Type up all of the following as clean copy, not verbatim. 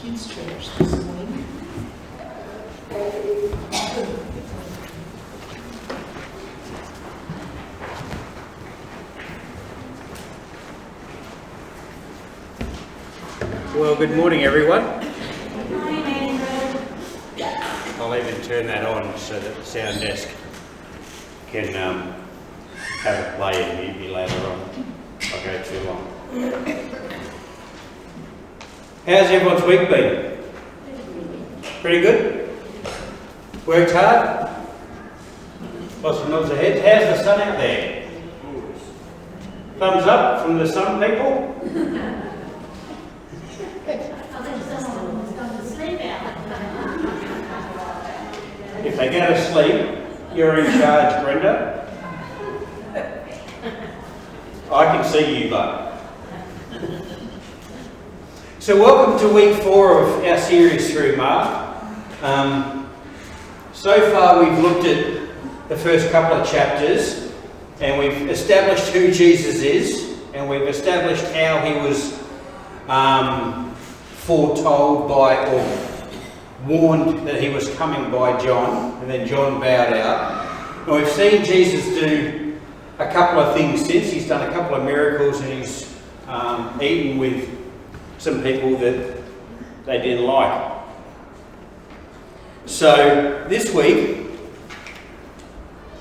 kids' church this morning. Well, good morning, everyone. Good morning, Andrew. I'll even turn that on so that the sound desk can have it play and mute me later on if I go too long. How's everyone's week been? Pretty good? Worked hard? Lots of nods of heads. How's the sun out there? Thumbs up from the sun people? I think someone's gone to sleep out. If they go to sleep, you're in charge, Brenda. I can see you, but. So welcome to week 4 of our series through Mark. So far we've looked at the first couple of chapters and we've established who Jesus is and we've established how he was foretold by or warned that he was coming by John, and then John bowed out. And we've seen Jesus do a couple of things since. He's done a couple of miracles and he's eaten with some people that they didn't like. So this week,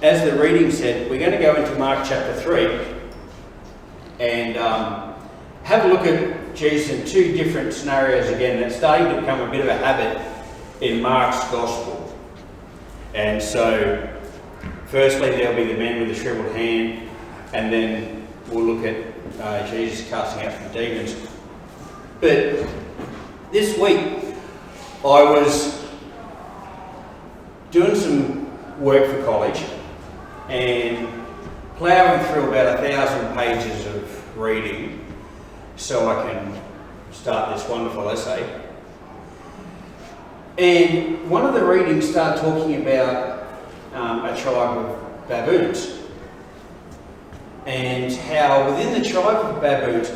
as the reading said, we're going to go into Mark chapter 3 and have a look at Jesus in 2 different scenarios again. That's starting to become a bit of a habit in Mark's Gospel. And so, firstly there'll be the man with the shriveled hand, and then we'll look at Jesus casting out some demons. But this week I was doing some work for college and ploughing through about 1,000 pages of reading so I can start this wonderful essay. And one of the readings started talking about a tribe of baboons and how within the tribe of baboons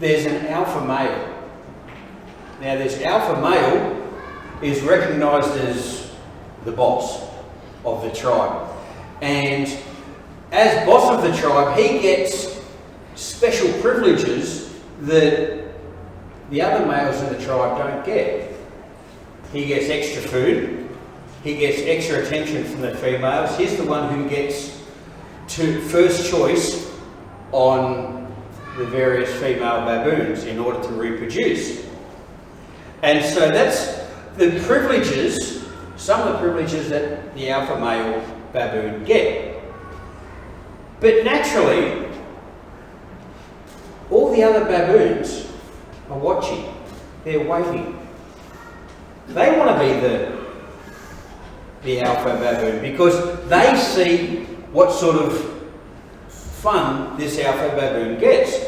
there's an alpha male. Now this alpha male is recognised as the boss of the tribe, and as boss of the tribe he gets special privileges that the other males in the tribe don't get. He gets extra food, he gets extra attention from the females. He's the one who gets to first choice on the various female baboons in order to reproduce. And so that's the privileges, some of the privileges that the alpha male baboon get. But naturally, all the other baboons are watching, they're waiting. They want to be the alpha baboon because they see what sort of fun this alpha baboon gets.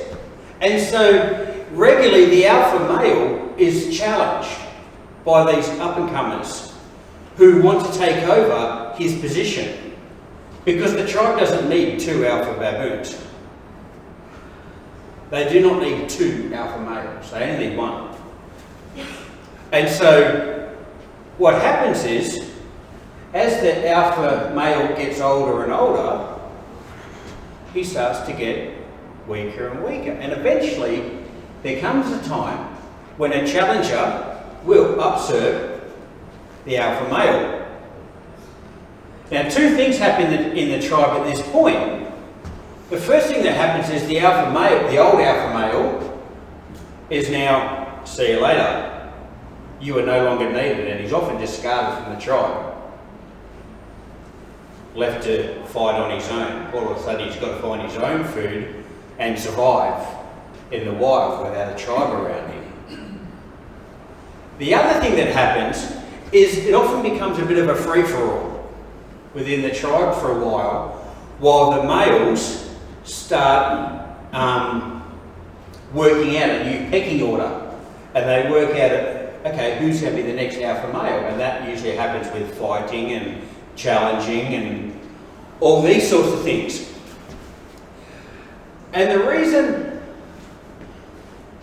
And so regularly the alpha male is challenged by these up-and-comers who want to take over his position because the tribe doesn't need 2 alpha baboons. They do not need 2 alpha males, they only need 1. And so what happens is, as the alpha male gets older and older, he starts to get weaker and weaker. And eventually, there comes a time when a challenger will usurp the alpha male. Now, 2 things happen in the tribe at this point. The first thing that happens is the alpha male, the old alpha male, is now, see you later. You are no longer needed, and he's often discarded from the tribe. Left to fight on his own. All of a sudden he's got to find his own food and survive in the wild without a tribe around him. The other thing that happens is it often becomes a bit of a free-for-all within the tribe for a while the males start working out a new pecking order, and they work out, okay, who's going to be the next alpha male, and that usually happens with fighting and challenging and all these sorts of things. And the reason,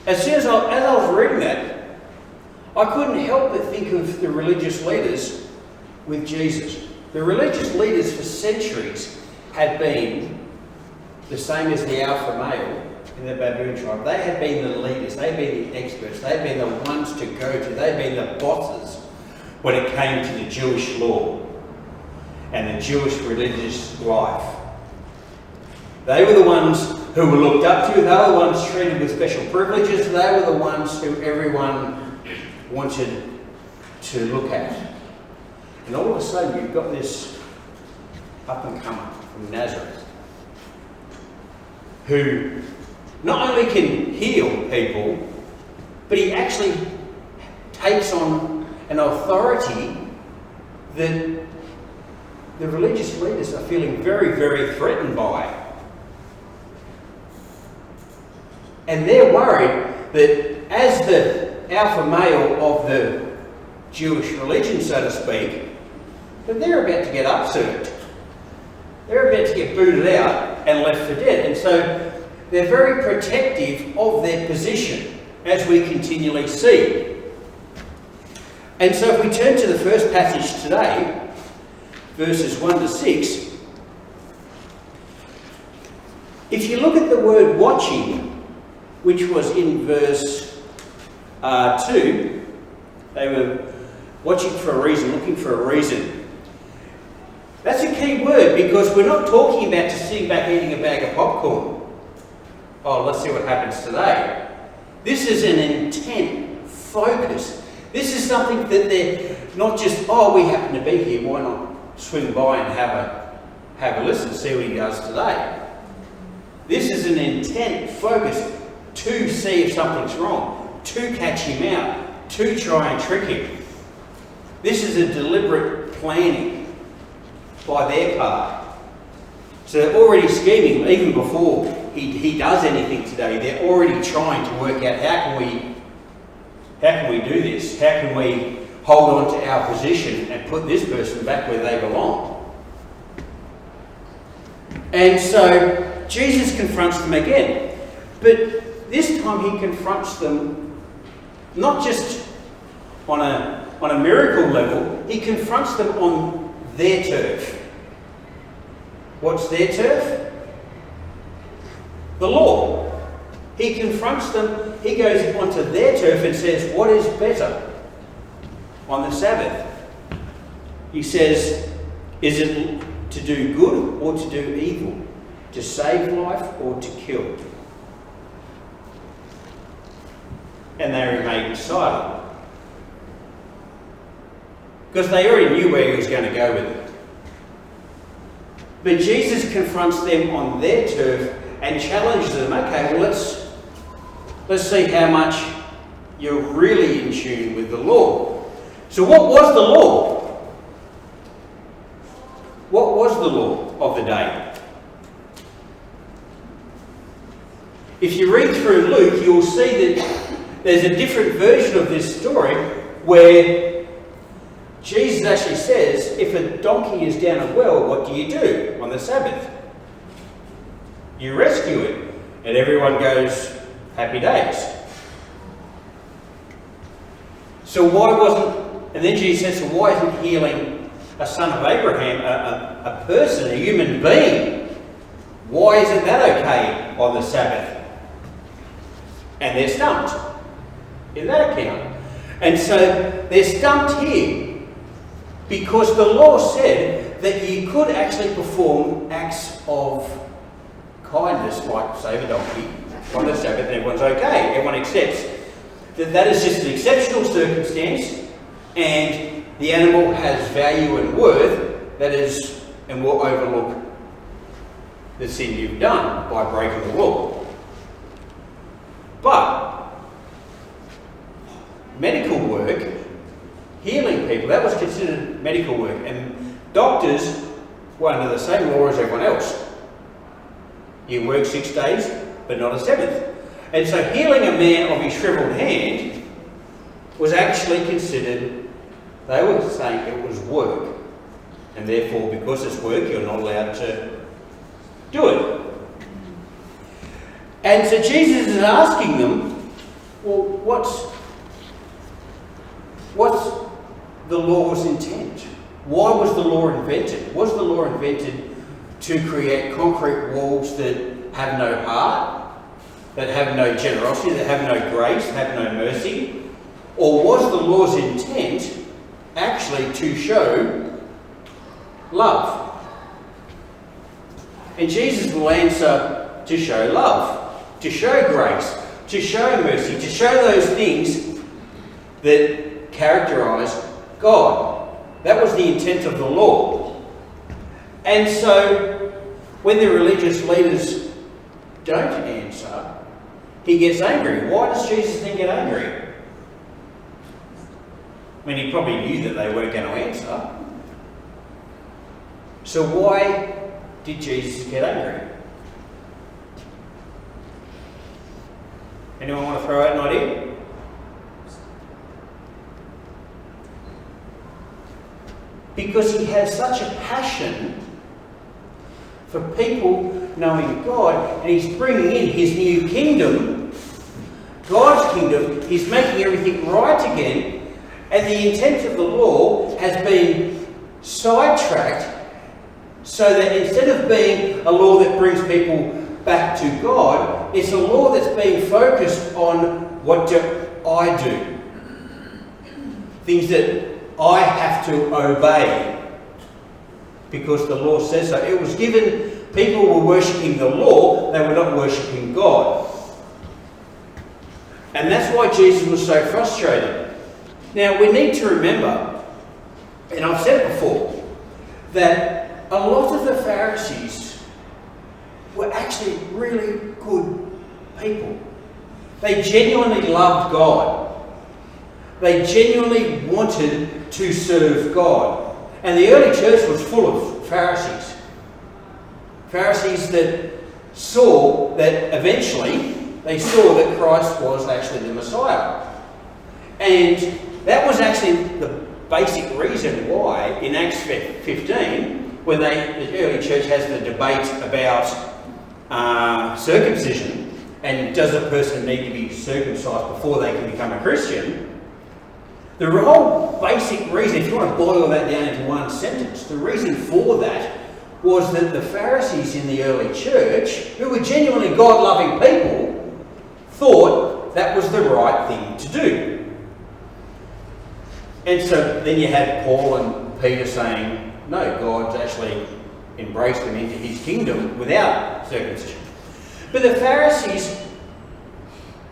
as I was reading that, I couldn't help but think of the religious leaders with Jesus. The religious leaders for centuries had been the same as the alpha male in the baboon tribe. They had been the leaders, they'd been the experts, they'd been the ones to go to, they'd been the bosses when it came to the Jewish law and the Jewish religious life. They were the ones who were looked up to, they were the ones treated with special privileges, they were the ones who everyone wanted to look at. And all of a sudden you've got this up-and-comer from Nazareth who not only can heal people, but he actually takes on an authority that the religious leaders are feeling very, very threatened by. And they're worried that as the alpha male of the Jewish religion, so to speak, that they're about to get upset. They're about to get booted out and left for dead. And so they're very protective of their position, as we continually see. And so if we turn to the first passage today, verses 1 to 6, if you look at the word watching, which was in verse 2, they were watching for a reason, looking for a reason. That's a key word, because we're not talking about just sitting back eating a bag of popcorn. Oh, let's see what happens today. This is an intent, focus. This is something that they're not just, oh, we happen to be here, why not swing by and have a listen, see what he does today. This is an intent, focus to see if something's wrong, to catch him out, to try and trick him. This is a deliberate planning by their part. So they're already scheming, even before he does anything today, they're already trying to work out how can we do this? How can we hold on to our position and put this person back where they belong? And so Jesus confronts them again. But this time he confronts them not just on a miracle level, he confronts them on their turf. What's their turf? The law. He confronts them, he goes onto their turf and says, what is better on the Sabbath? He says, is it to do good or to do evil? To save life or to kill? And they remained silent, because they already knew where he was going to go with it. But Jesus confronts them on their turf and challenges them. Okay, well, let's see how much you're really in tune with the law. So what was the law? What was the law of the day? If you read through Luke, you'll see that there's a different version of this story where Jesus actually says, if a donkey is down a well, what do you do on the Sabbath? You rescue it. And everyone goes, happy days. So why wasn't, and then Jesus says, so why isn't healing a son of Abraham, a person, a human being? Why isn't that okay on the Sabbath? And they're stumped in that account. And so they're stumped here because the law said that you could actually perform acts of kindness, like save a donkey on the Sabbath, and everyone's okay. Everyone accepts that that is just an exceptional circumstance and the animal has value and worth that is, and will overlook the sin you've done by breaking the law. But medical work, healing people, that was considered medical work, and doctors were under the same law as everyone else. You work 6 days, but not a 7th. And so healing a man of his shriveled hand was actually considered, they were saying it was work. And therefore, because it's work, you're not allowed to do it. And so Jesus is asking them, well, the law's intent. Why was the law invented? Was the law invented to create concrete walls that have no heart, that have no generosity, that have no grace, have no mercy? Or was the law's intent actually to show love? And Jesus will answer to show love, to show grace, to show mercy, to show those things that characterise God. That was the intent of the law. And so, when the religious leaders don't answer, he gets angry. Why does Jesus then get angry? I mean, he probably knew that they weren't going to answer. So why did Jesus get angry? Anyone want to throw out an idea? Because he has such a passion for people knowing God, and he's bringing in his new kingdom, God's kingdom. He's making everything right again, and the intent of the law has been sidetracked so that instead of being a law that brings people back to God, it's a law that's being focused on what do I do? Things that I have to obey because the law says so. It was given, people were worshipping the law, they were not worshipping God. And that's why Jesus was so frustrated. Now, we need to remember, and I've said it before, that a lot of the Pharisees were actually really good people. They genuinely loved God. They genuinely wanted to serve God. And the early church was full of Pharisees. Pharisees that saw that eventually, they saw that Christ was actually the Messiah. And that was actually the basic reason why in Acts 15, when the early church has the debate about circumcision, and does a person need to be circumcised before they can become a Christian, the whole basic reason, if you want to boil that down into one sentence, the reason for that was that the Pharisees in the early church, who were genuinely God-loving people, thought that was the right thing to do. And so then you had Paul and Peter saying, no, God's actually embraced them into his kingdom without circumcision. But the Pharisees,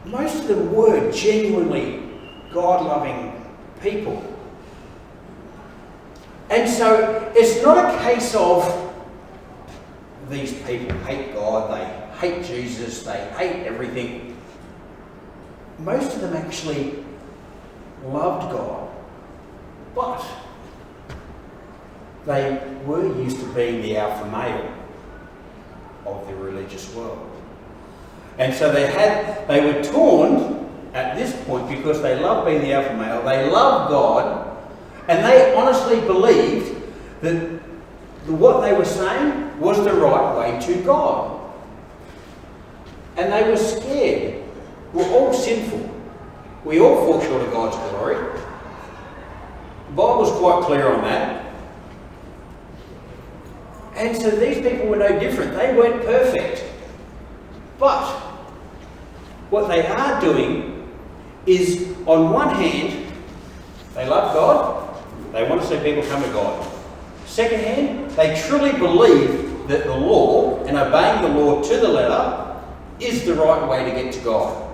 most of them were genuinely God-loving people. And so it's not a case of these people hate God, they hate Jesus, they hate everything. Most of them actually loved God, but they were used to being the alpha male of the religious world. And so they were torn at this point because they loved being the alpha male, they loved God, and they honestly believed that what they were saying was the right way to God. And they were scared. We're all sinful. We all fall short of God's glory. The Bible's quite clear on that. And so these people were no different. They weren't perfect. But what they are doing is, on one hand, they love God. They want to see people come to God. Second hand, they truly believe that the law, and obeying the law to the letter, is the right way to get to God.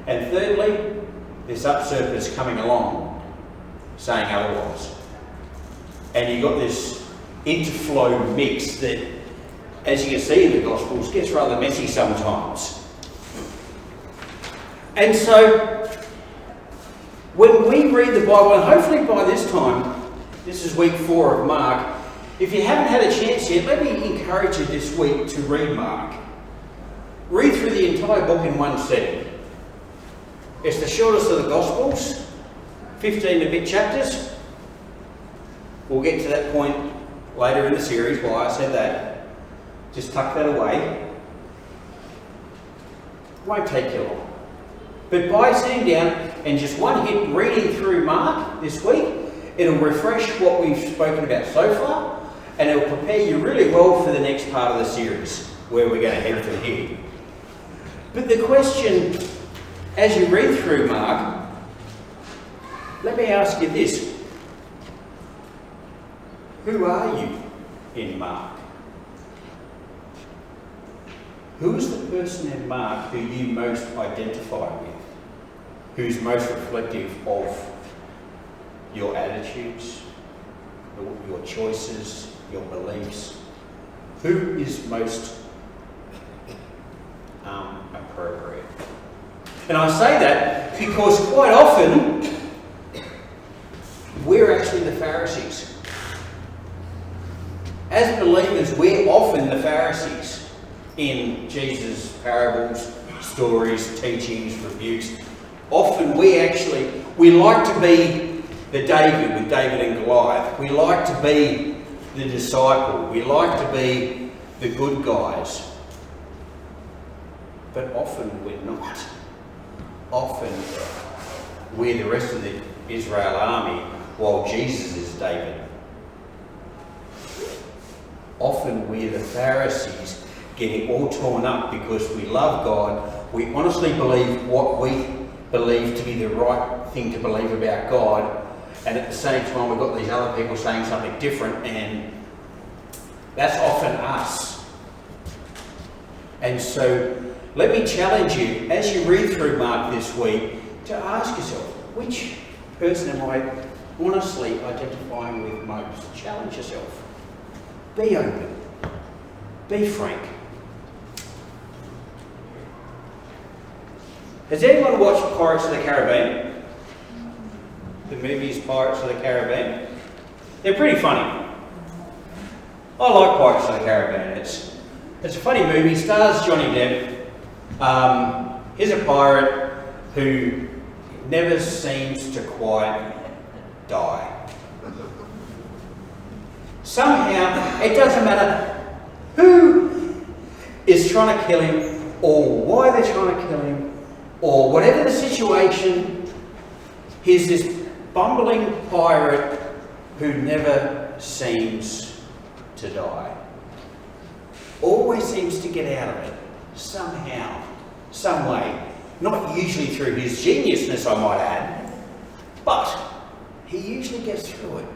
And thirdly, this usurper's coming along saying otherwise. And you've got this interflow mix that, as you can see in the Gospels, gets rather messy sometimes. And so, when we read the Bible, and hopefully by this time, this is week 4 of Mark, if you haven't had a chance yet, let me encourage you this week to read Mark. Read through the entire book in one setting. It's the shortest of the Gospels, 15 a bit chapters. We'll get to that point later in the series, why I said that. Just tuck that away. Won't take you long. But by sitting down and just one hit reading through Mark this week, it'll refresh what we've spoken about so far, and it'll prepare you really well for the next part of the series, where we're going to head from here. But the question, as you read through Mark, let me ask you this. Who are you in Mark? Who is the person in Mark who you most identify with? Who's most reflective of your attitudes, your choices, your beliefs? Who is most appropriate? And I say that because quite often we're actually the Pharisees. As believers, we're often the Pharisees in Jesus' parables, stories, teachings, rebukes. Often we like to be the David with David and Goliath. We like to be the disciple. We like to be the good guys. But often we're not. Often we're the rest of the Israel army while Jesus is David. Often we're the Pharisees getting all torn up because we love God. We honestly believe what we believe to be the right thing to believe about God, and at the same time we've got these other people saying something different, and that's often us. And so let me challenge you, as you read through Mark this week, to ask yourself, which person am I honestly identifying with most? Challenge yourself. Be open. Be frank. Has anyone watched Pirates of the Caribbean? The movies Pirates of the Caribbean? They're pretty funny. I like Pirates of the Caribbean. It's a funny movie. Stars Johnny Depp. He's a pirate who never seems to quite die. Somehow, it doesn't matter who is trying to kill him or why they're trying to kill him or whatever the situation, he's this bumbling pirate who never seems to die. Always seems to get out of it, somehow, some way. Not usually through his geniusness, I might add, but he usually gets through it.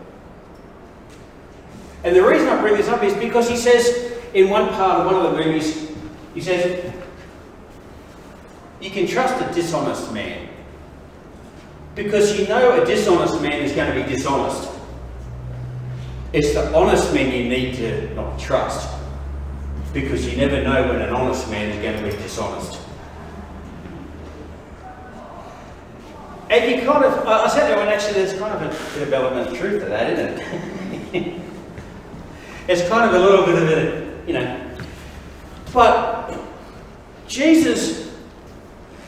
And the reason I bring this up is because he says, in one part of one of the movies, he says, you can trust a dishonest man because you know a dishonest man is going to be dishonest. It's the honest men you need to not trust because you never know when an honest man is going to be dishonest. And you kind of, I said that one, actually there's kind of a bit of element of truth to that, isn't it? It's kind of a little bit of a, But Jesus,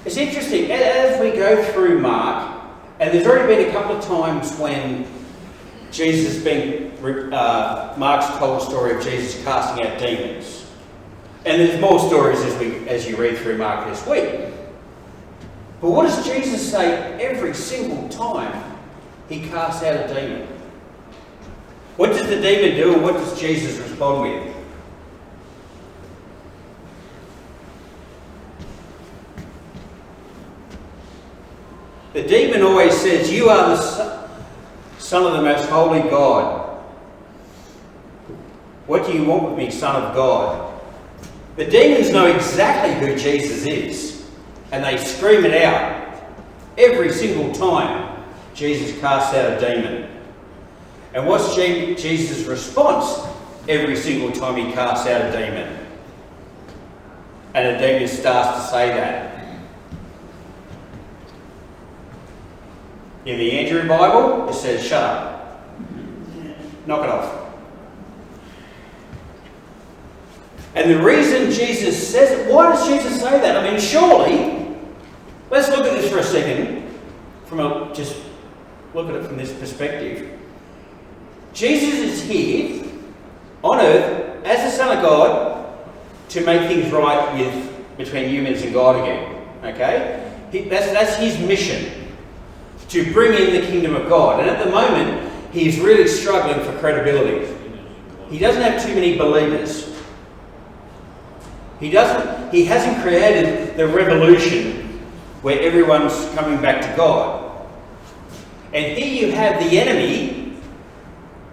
it's interesting, as we go through Mark, and there's already been a couple of times when Jesus Mark's told the story of Jesus casting out demons. And there's more stories as you read through Mark this week. But what does Jesus say every single time he casts out a demon? What does the demon do and what does Jesus respond with? The demon always says, you are the Son of the most holy God. What do you want with me, Son of God? The demons know exactly who Jesus is, and they scream it out every single time Jesus casts out a demon. And what's Jesus' response every single time he casts out a demon? And the demon starts to say that. In the Andrew Bible, it says, shut up. Knock it off. And the reason Jesus says it, why does Jesus say that? I mean, surely, let's look at this for a second, just look at it from this perspective. Jesus is here on earth as the Son of God to make things right between humans and God again. Okay? That's his mission, to bring in the kingdom of God. And at the moment, he's really struggling for credibility. He doesn't have too many believers. He hasn't created the revolution where everyone's coming back to God. And here you have the enemy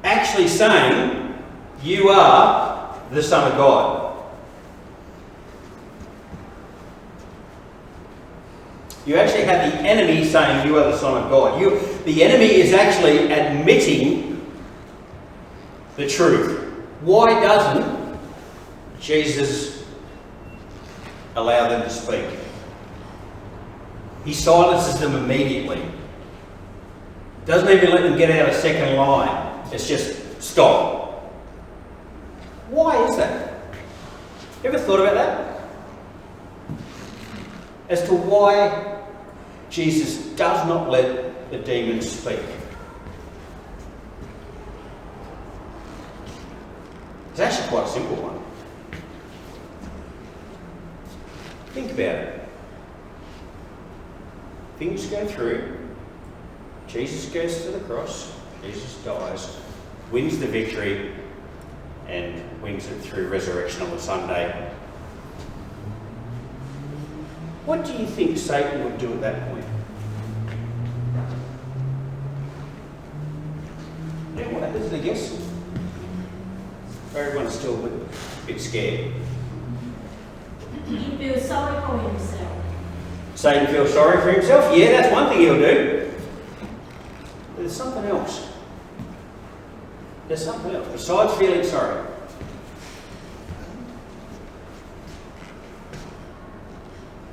actually saying, you are the Son of God. You actually have the enemy saying you are the Son of God. The enemy is actually admitting the truth. Why doesn't Jesus allow them to speak? He silences them immediately. Doesn't even let them get out a second line. It's just stop. Why is that? Ever thought about that? As to why Jesus does not let the demons speak. It's actually quite a simple one. Think about it. Things go through. Jesus goes to the cross. Jesus dies, wins the victory, and wins it through resurrection on the Sunday. What do you think Satan would do at that point? Yeah, what happens, I guess? Everyone's still a bit scared. He feels sorry for himself. Satan feels sorry for himself? Yeah, that's one thing he'll do. But there's something else. There's something else besides feeling sorry.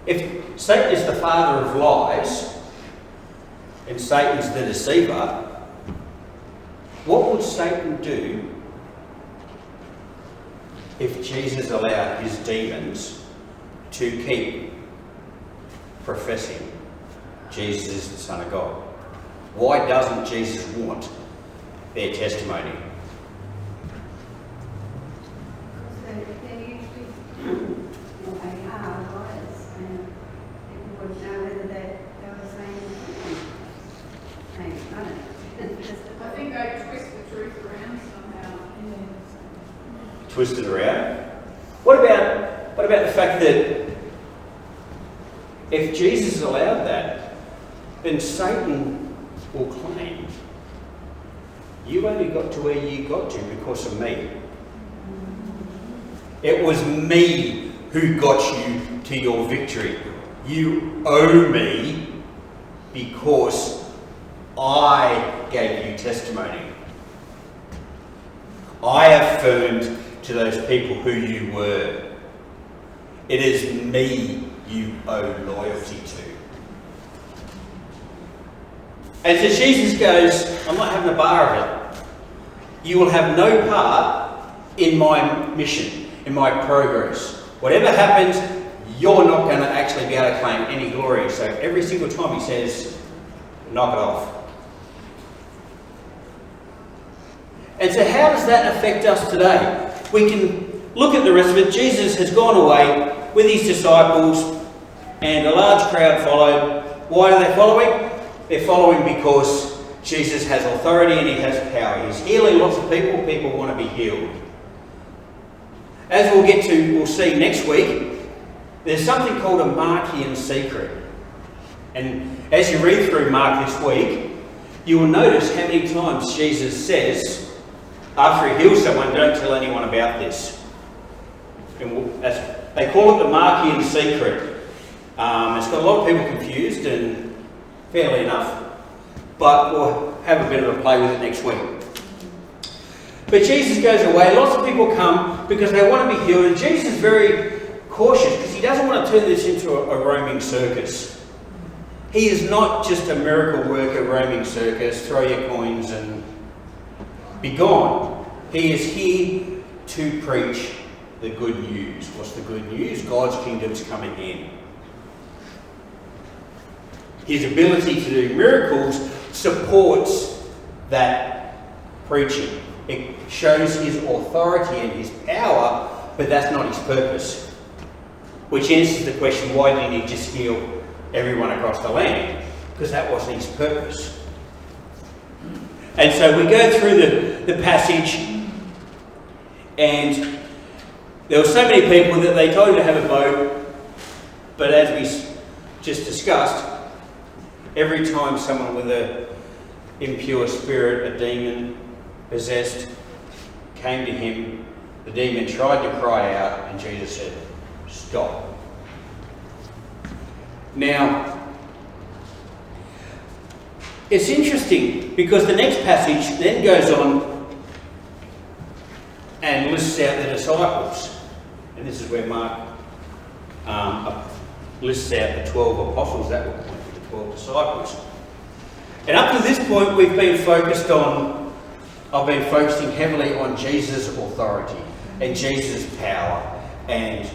If Satan is the father of lies, and Satan's the deceiver, what would Satan do if Jesus allowed his demons to keep professing Jesus is the Son of God? Why doesn't Jesus want their testimony? They're usually they are liars, and people would know whether they were saying something. I don't know. I think they twist the truth around somehow. Twist it around. What about the fact that if Jesus allowed that, then Satan will claim you only got to where you got to because of me. It was me who got you to your victory. You owe me because I gave you testimony. I affirmed to those people who you were. It is me you owe loyalty to. And so Jesus goes, I'm not having a bar of it. You will have no part in my mission, in my progress. Whatever happens, you're not going to actually be able to claim any glory. So every single time he says, knock it off. And so how does that affect us today? We can look at the rest of it. Jesus has gone away with his disciples and a large crowd followed. Why are they following? They're following because Jesus has authority and he has power. He's healing lots of people. People want to be healed. As we'll see next week, there's something called a Markian secret. And as you read through Mark this week, you will notice how many times Jesus says, after he heals someone, don't tell anyone about this. And they call it the Markian secret. It's got a lot of people confused, and fairly enough, but we'll have a bit of a play with it next week. But Jesus goes away. Lots of people come because they want to be healed, and Jesus is very cautious because he doesn't want to turn this into a roaming circus. He is not just a miracle worker roaming circus, throw your coins and be gone. He is here to preach the good news. What's the good news? God's kingdom's coming in. His ability to do miracles supports that preaching. It shows his authority and his power, but that's not his purpose. Which answers the question, why didn't he just heal everyone across the land? Because that wasn't his purpose. And so we go through the passage, and there were so many people that they told him to have a boat, but as we just discussed, every time someone with an impure spirit, a demon possessed, came to him, the demon tried to cry out, and Jesus said, "Stop." Now, it's interesting because the next passage then goes on and lists out the disciples. And this is where Mark lists out the 12 apostles that were appointed, the 12 disciples. And up to this point, I've been focusing heavily on Jesus' authority and Jesus' power and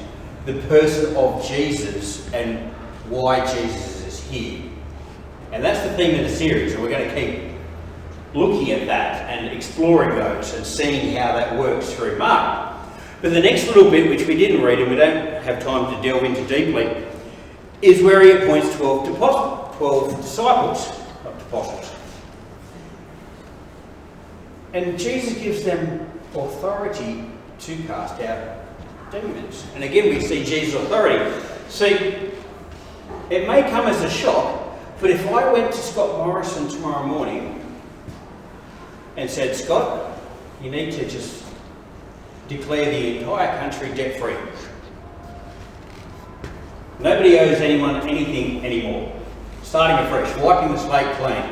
the person of Jesus and why Jesus is here. And that's the theme of the series, and we're going to keep looking at that and exploring those and seeing how that works through Mark. But the next little bit, which we didn't read and we don't have time to delve into deeply, is where he appoints 12 disciples, not apostles. And Jesus gives them authority to cast out demons. And again, we see Jesus' authority. See, it may come as a shock, but if I went to Scott Morrison tomorrow morning and said, "Scott, you need to just declare the entire country debt-free. Nobody owes anyone anything anymore. Starting afresh, wiping the slate clean."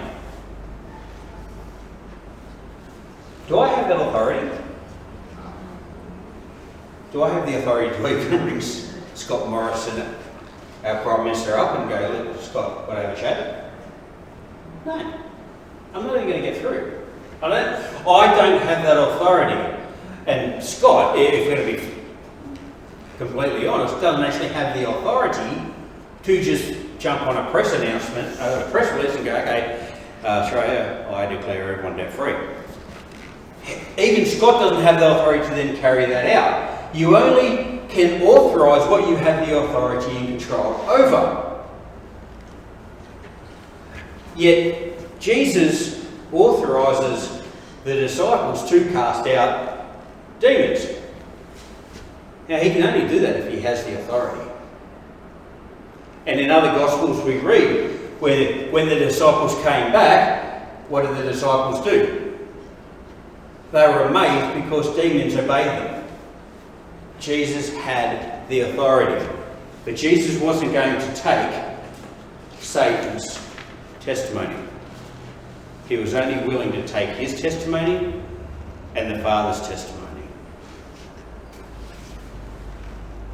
Do I have that authority? Do I have the authority to even ring Scott Morrison, our Prime Minister, up and go, "Look, Scott, want to have a chat?" No. I'm not even going to get through. I don't have that authority. And Scott, if we're going to be completely honest, doesn't actually have the authority to just jump on a press announcement, a press release and go, "Okay, Australia, I declare everyone debt-free." Even Scott doesn't have the authority to then carry that out. You only can authorise what you have the authority and control over. Yet Jesus authorises the disciples to cast out demons. Now, he can only do that if he has the authority. And in other Gospels we read where when the disciples came back, what did the disciples do? They were amazed because demons obeyed them. Jesus had the authority. But Jesus wasn't going to take Satan's testimony. He was only willing to take his testimony and the Father's testimony.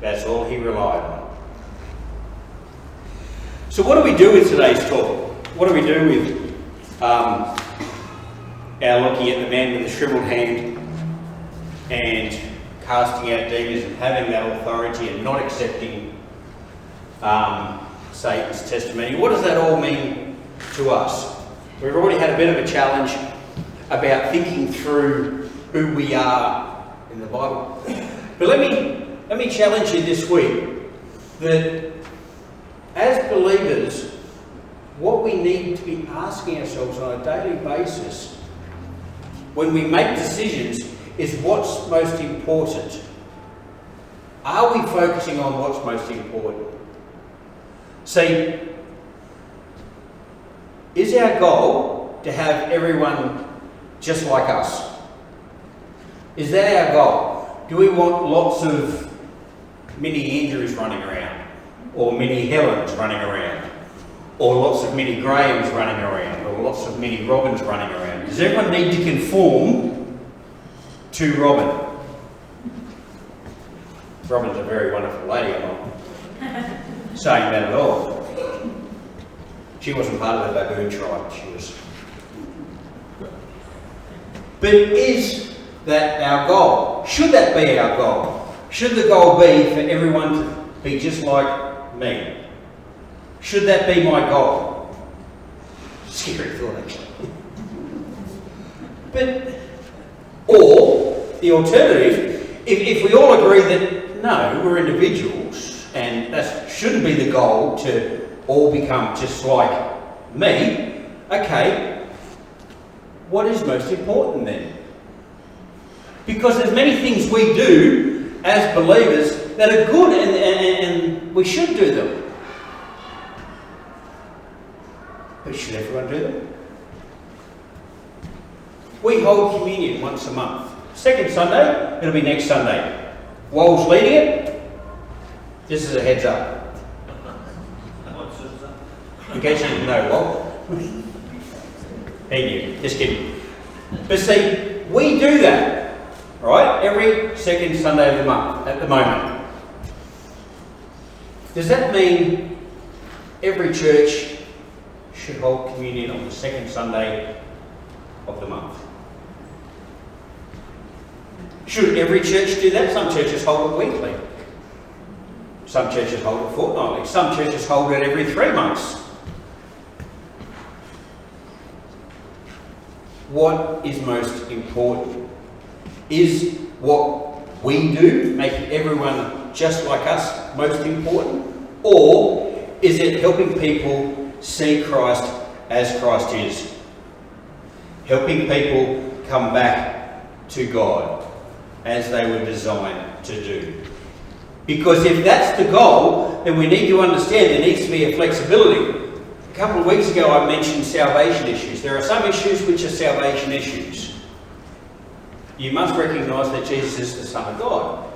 That's all he relied on. So what do we do with today's talk? What do we do with our looking at the man with the shriveled hand and casting out demons and having that authority and not accepting Satan's testimony? What does that all mean to us? We've already had a bit of a challenge about thinking through who we are in the Bible. But let me challenge you this week that as believers, what we need to be asking ourselves on a daily basis when we make decisions is what's most important. Are we focusing on what's most important? See, is our goal to have everyone just like us? Is that our goal? Do we want lots of mini Andrews running around? Or mini Helens running around? Or lots of mini Grahams running around? Or lots of mini Robins running around? Does everyone need to conform to Robin? Robin's a very wonderful lady, I'm not saying that at all. She wasn't part of the baboon tribe, she was. But is that our goal? Should that be our goal? Should the goal be for everyone to be just like me? Should that be my goal? Scary thought, actually. But, or the alternative, if we all agree that no, we're individuals and that shouldn't be the goal to all become just like me, okay, what is most important then? Because there's many things we do as believers that are good and we should do them. But should everyone do them? We hold communion once a month. Second Sunday, it'll be next Sunday. Wal's leading it. This is a heads up. In case you didn't know, Wal. He knew. Just kidding. But see, we do that, right? Every second Sunday of the month at the moment. Does that mean every church should hold communion on the second Sunday of the month? Should every church do that? Some churches hold it weekly. Some churches hold it fortnightly. Some churches hold it every 3 months. What is most important? Is what we do, making everyone just like us, most important? Or is it helping people see Christ as Christ is? Helping people come back to God as they were designed to do. Because if that's the goal, then we need to understand there needs to be a flexibility. A couple of weeks ago I mentioned salvation issues. There are some issues which are salvation issues. You must recognise that Jesus is the Son of God.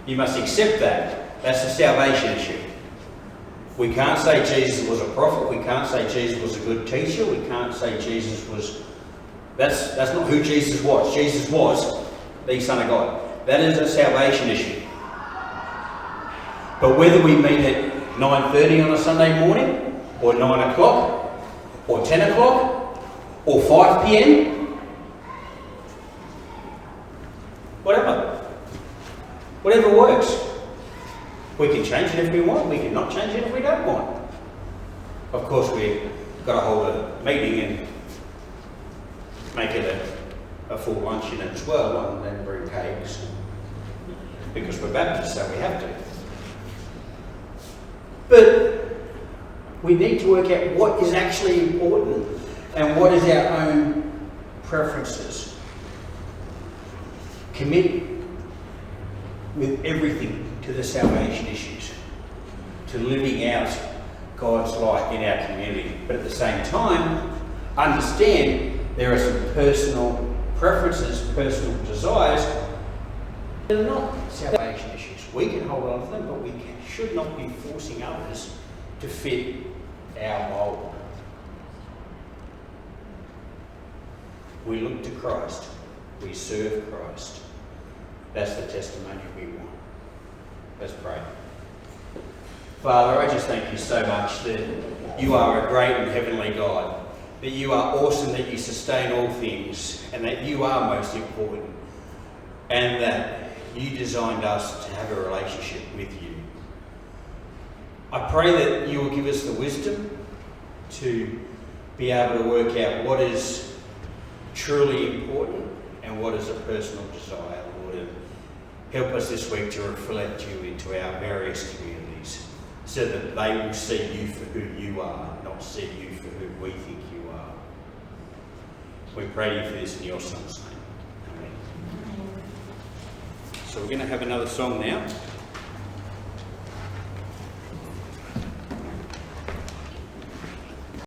You must accept that. That's a salvation issue. We can't say Jesus was a prophet. We can't say Jesus was a good teacher. We can't say Jesus was... That's not who Jesus was. Jesus was the Son of God. That is a salvation issue. But whether we meet at 9:30 on a Sunday morning, or 9 o'clock, or 10 o'clock, or 5 p.m, whatever works. We can change it if we want, we can not change it if we don't want. Of course, we've got to hold a meeting and make it a full luncheon as well, and then bring cakes, because we're Baptists, so we have to. But we need to work out what is actually important and what is our own preferences. Commit with everything to the salvation issues, to living out God's light in our community. But at the same time, understand there are some personal preferences, personal desires that are not salvation issues. We can hold on to them, but we should not be forcing others to fit our mould. We look to Christ. We serve Christ. That's the testimony we want. Let's pray. Father, I just thank you so much that you are a great and heavenly God, that you are awesome, that you sustain all things, and that you are most important, and that you designed us to have a relationship with you. I pray that you will give us the wisdom to be able to work out what is truly important and what is a personal desire, Lord, and help us this week to reflect you into our various communities so that they will see you for who you are, not see you for who we think you are. We pray you for this in your Son's name. Amen. So we're going to have another song now.